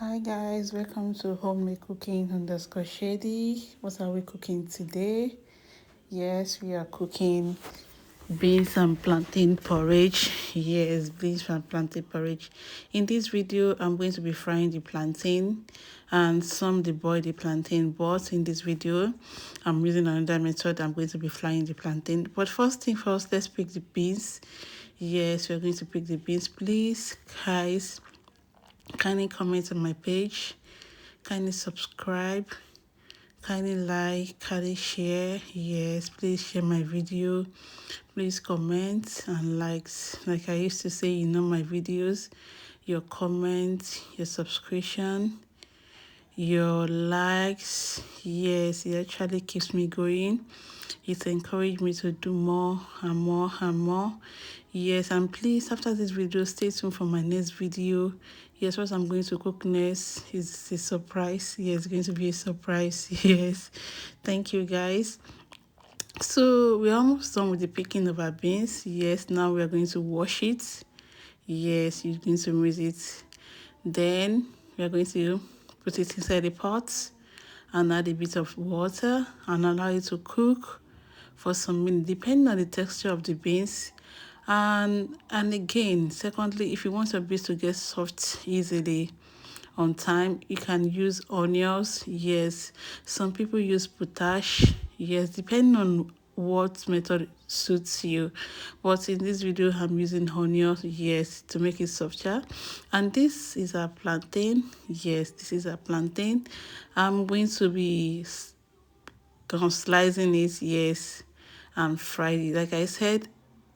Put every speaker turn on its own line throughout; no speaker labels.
Hi guys, welcome to homemade cooking underscore shady. What are we cooking today? Yes, we are cooking beans and plantain porridge. Yes, beans and plantain porridge. In this video, I'm going to be frying the plantain and some deboil the plantain, but in this video, I'm using another method. I'm going to be frying the plantain. But first thing first, let's pick the beans. Yes, we're going to pick the beans. Please, guys, kindly comment on my page, kindly subscribe, kindly like, kindly share. Yes, please share my video, please comment and likes. Like I used to say, my videos, your comments, your subscription, your likes, yes, it actually keeps me going. It encouraged me to do more and more and more. Yes, and please, after this video, stay tuned for my next video. Yes, what I'm going to cook next is a surprise. Yes, it's going to be a surprise. Yes, thank you guys. So we're almost done with the picking of our beans. Yes, now we are going to wash it. Yes, you're going to rinse it. Then we are going to put it inside the pot and add a bit of water and allow it to cook for some minutes, depending on the texture of the beans. And again, secondly, if you want your beans to get soft easily on time, you can use onions. Yes, some people use potash. Yes, depending on what method suits you, but in this video I'm using onions, yes, to make it softer. And this is a plantain. Yes, this is a plantain. I'm going to be slicing it, yes, and fry it. Like I said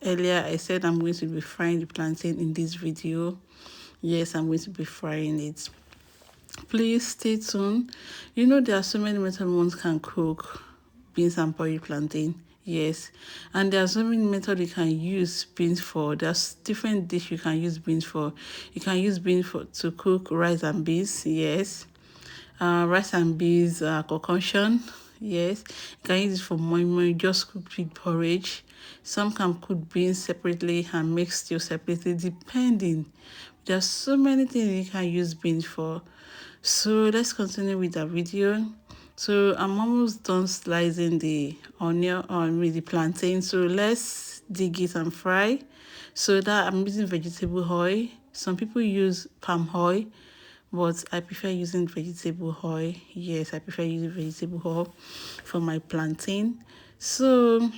earlier, I said I'm going to be frying the plantain in this video. Yes, I'm going to be frying it. Please stay tuned. There are so many methods one can cook beans and porridge plantain. Yes, and there are so many methods you can use beans for. There's different dish you can use beans for. You can use beans for to cook rice and beans. Yes, rice and beans concoction. Yes, you can use it for moi, just cook with porridge. Some can cook beans separately and make stew separately, depending. There's so many things you can use beans for. So let's continue with the video. So I'm almost done slicing the onion with the plantain. So let's dig it and fry. So that I'm using vegetable oil. Some people use palm oil, but I prefer using vegetable oil. Yes, I prefer using vegetable oil for my plantain. So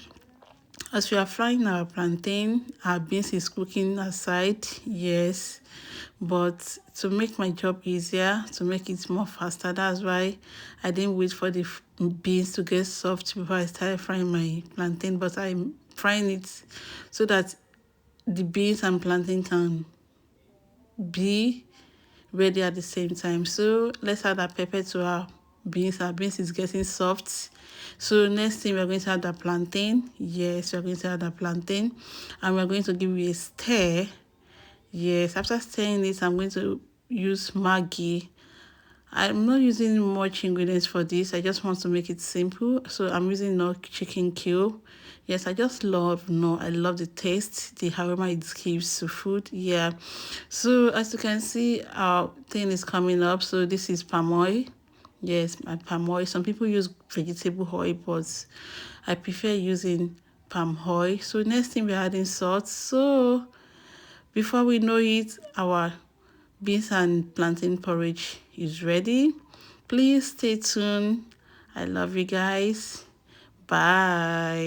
as we are frying our plantain, our beans is cooking aside. Yes, but to make my job easier, to make it more faster, that's why I didn't wait for the beans to get soft before I started frying my plantain, but I'm frying it so that the beans and plantain can be ready at the same time. So let's add our pepper to our beans. Our beans is getting soft. So next thing we're going to add the plantain. Yes, we're going to add the plantain and we're going to give it a stir. Yes, after stirring it, I'm going to use Maggi. I'm not using much ingredients for this. I just want to make it simple. So I'm using no chicken cube. Yes, I just love, I love the taste, the aroma it gives to food. Yeah. So as you can see, our thing is coming up. So this is palm oil. Yes, my palm oil. Some people use vegetable oil, but I prefer using palm oil. So next thing we're adding salt. So before we know it, our beans and plantain porridge is ready. Please stay tuned. I love you guys. Bye.